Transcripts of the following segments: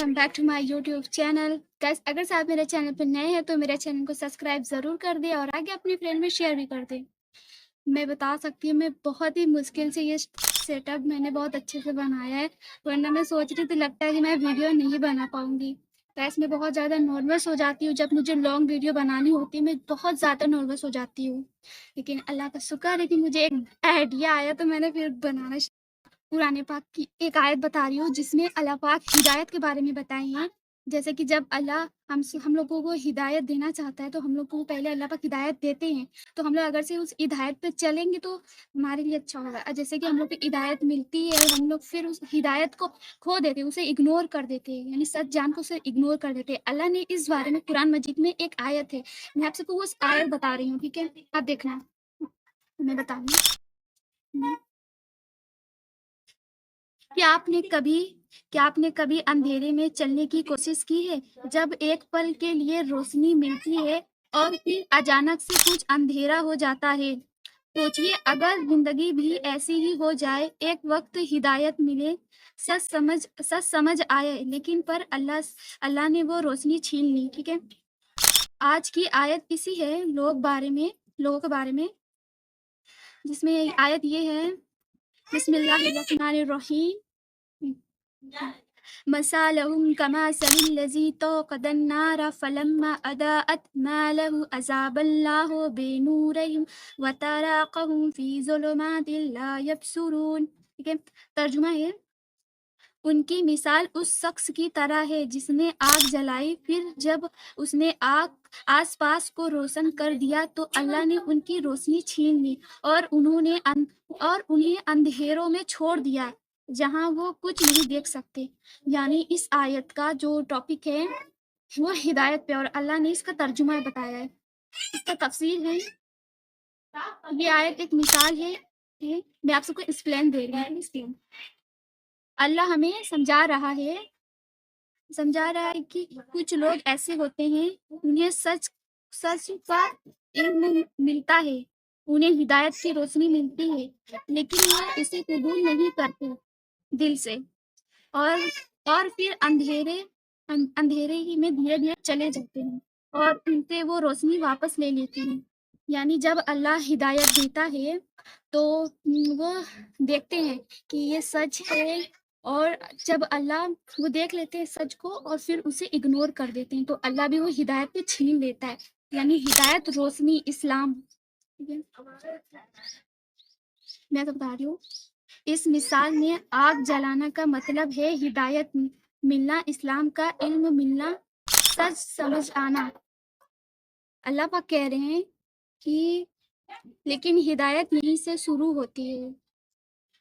Welcome back to my YouTube channel. Guys, अगर आप मेरे चैनल पर नए हैं तो मेरे चैनल को सब्सक्राइब ज़रूर कर दें और आगे अपने फ्रेंड में शेयर भी कर दें। मैं बता सकती हूँ, मैं बहुत ही मुश्किल से ये सेटअप मैंने बहुत अच्छे से बनाया है, वरना मैं सोच रही थी लगता है कि मैं वीडियो नहीं बना पाऊँगी। गाइस, मैं बहुत ज़्यादा नर्वस हो जाती हूँ जब मुझे लॉन्ग वीडियो बनानी होती है, मैं बहुत ज़्यादा नर्वस हो जाती हूँ। लेकिन अल्लाह का शुक्र है कि मुझे एक आइडिया आया तो मैंने फिर बनाना। कुरान पाक की एक आयत बता रही हूँ जिसमें अल्लाह पाक हिदायत के बारे में बताई हैं। जैसे कि जब अल्लाह हम लोगों को हिदायत देना चाहता है तो हम लोग को पहले अल्लाह पाक हिदायत देते हैं। तो हम लोग अगर से उस हिदायत पे चलेंगे तो हमारे लिए अच्छा होगा। जैसे कि हम लोग को हिदायत मिलती है और हम लोग फिर उस हिदायत को खो देते हैं, उसे इग्नोर कर देते हैं, यानी सच जान को उसे इग्नोर कर देते हैं। अल्लाह ने इस बारे में कुरान मजीद में एक आयत है, मैं आप सबको उस आयत बता रही हूँ, ठीक है? आप देखना, मैं बता रही हूँ। क्या आपने कभी अंधेरे में चलने की कोशिश की है? जब एक पल के लिए रोशनी मिलती है और फिर अचानक से कुछ अंधेरा हो जाता है। सोचिए, अगर जिंदगी भी ऐसी ही हो जाए, एक वक्त हिदायत मिले, सच समझ आए, लेकिन पर अल्लाह ने वो रोशनी छीन ली। ठीक है, आज की आयत इसी है लोगों के बारे में, जिसमें आयत ये है, बिस्मिल्लाहिर्रहमानिर्रहीम। मसालहुम कमासलिल्लज़ी तौक़द अन्नार फलम्मा अदाअत मा लहु अज़ाबल्लाहु बिनूरिहिम व तराक़हुम फ़ी ज़ुलुमातिन ला यब्सुरून। ठीक है, तर्जुमा है, उनकी मिसाल उस शख्स की तरह है जिसने आग जलाई, फिर जब उसने आग आसपास को रोशन कर दिया तो अल्लाह ने उनकी रोशनी छीन ली और उन्हें अंधेरों में छोड़ दिया जहां वो कुछ नहीं देख सकते। यानी इस आयत का जो टॉपिक है वो हिदायत पे, और अल्लाह ने इसका तर्जुमा बताया है, इसका तफसीर है। ये आयत एक मिसाल है, मैं आप सबको एक्सप्लेन दे रही हूँ। इसलिए अल्लाह हमें समझा रहा है कि कुछ लोग ऐसे होते हैं, उन्हें सच सच का इल्म मिलता है, उन्हें हिदायत की रोशनी मिलती है, लेकिन वो इसे कबूल नहीं करते दिल से, और फिर अंधेरे ही में धीरे धीरे चले जाते हैं और उनसे वो रोशनी वापस ले लेती है। यानी जब अल्लाह हिदायत देता है तो वो देखते हैं कि ये सच है, और जब अल्लाह वो देख लेते हैं सच को और फिर उसे इग्नोर कर देते हैं तो अल्लाह भी वो हिदायत पे छीन लेता है। यानी हिदायत, रोशनी, इस्लाम। ठीक है, मैं तो बता रही हूँ, इस मिसाल में आग जलाना का मतलब है हिदायत मिलना, इस्लाम का इल्म मिलना, सच समझ आना। अल्लाह पाक कह रहे हैं कि लेकिन हिदायत यहीं से शुरू होती है।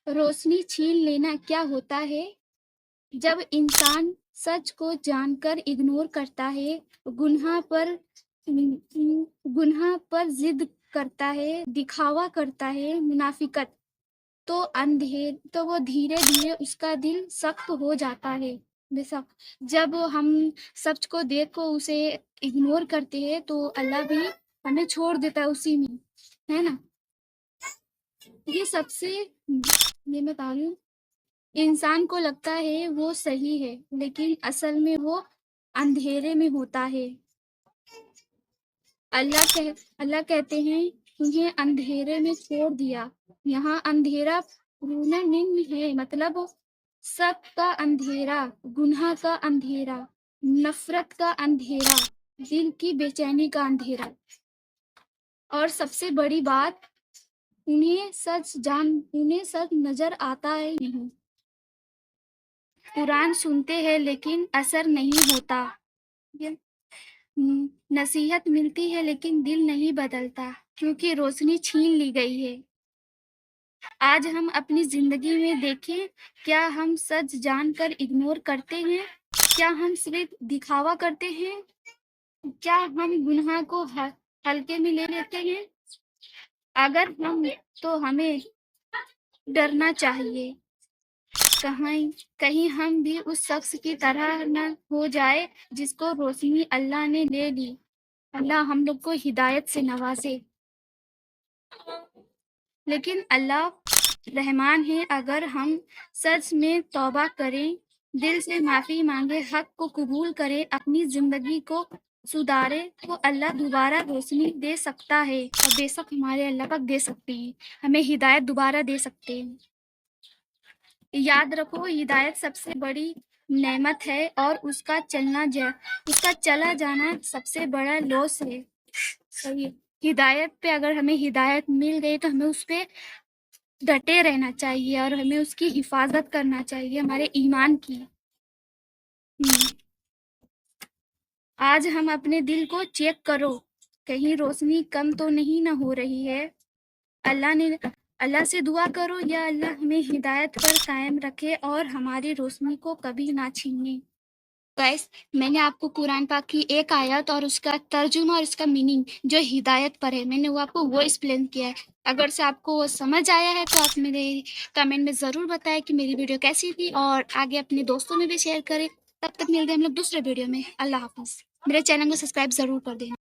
रोशनी छीन लेना क्या होता है? जब इंसान सच को जानकर इग्नोर करता है, गुनाह पर जिद करता है, दिखावा करता है, मुनाफिकत, तो वो धीरे धीरे उसका दिल सख्त हो जाता है। बेशक जब हम सच को देख को उसे इग्नोर करते हैं तो अल्लाह भी हमें छोड़ देता है उसी में, है ना? ये मैं बता रही हूँ, इंसान को लगता है वो सही है, लेकिन असल में वो अंधेरे में होता है। अल्लाह कहते हैं, उन्हें अंधेरे में छोड़ दिया। यहाँ अंधेरा पूर्ण है, मतलब शक का अंधेरा, गुनाह का अंधेरा, नफरत का अंधेरा, दिल की बेचैनी का अंधेरा, और सबसे बड़ी बात, उन्हें सच नजर आता है नहीं। कुरान सुनते हैं लेकिन असर नहीं होता, नसीहत मिलती है लेकिन दिल नहीं बदलता, क्योंकि रोशनी छीन ली गई है। आज हम अपनी जिंदगी में देखें, क्या हम सच जानकर इग्नोर करते हैं? क्या हम सिर्फ दिखावा करते हैं? क्या हम गुनाह को हल्के में ले लेते हैं? अगर हम तो हमें डरना चाहिए, कहीं हम भी उस शख्स की तरह न हो जाए जिसको रोशनी अल्लाह ने ले ली। अल्लाह हम लोग को हिदायत से नवाजे। लेकिन अल्लाह रहमान है, अगर हम सच में तौबा करें دل سے معافی مانگے، حق کو قبول کرے، اپنی زندگی کو سدھارے تو اللہ دوبارہ روشنی دے سکتا ہے، اور بے شک ہمارے اللہ پاک دے سکتے ہیں، ہمیں ہدایت دوبارہ دے سکتے ہیں۔ یاد رکھو، ہدایت سب سے بڑی نعمت ہے، اور اس کا چلا جانا سب سے بڑا لوس ہے۔ صحیح ہے۔ ہدایت پہ اگر ہمیں ہدایت مل گئی تو ہمیں اس پہ ڈٹے رہنا چاہیے، اور ہمیں اس کی حفاظت کرنا چاہیے، ہمارے ایمان کی۔ آج ہم اپنے دل کو چیک کرو، کہیں روشنی کم تو نہیں نہ ہو رہی ہے۔ اللہ سے دعا کرو، یا اللہ ہمیں ہدایت پر قائم رکھے اور ہماری روشنی کو کبھی نہ چھینے۔ گائس، میں نے آپ کو قرآن پاک کی ایک آیت اور اس کا ترجمہ اور اس کا میننگ جو ہدایت پر ہے، میں نے وہ آپ کو وہ ایکسپلین کیا ہے۔ اگر سے آپ کو وہ سمجھ آیا ہے تو آپ میرے کمنٹ میں ضرور بتائیں کہ میری ویڈیو کیسی تھی، اور آگے اپنے دوستوں میں بھی شیئر کریں۔ تب تک ملتے ہیں ہم لوگ دوسرے ویڈیو میں۔ اللہ حافظ۔ میرے چینل کو سبسکرائب ضرور کر دیں۔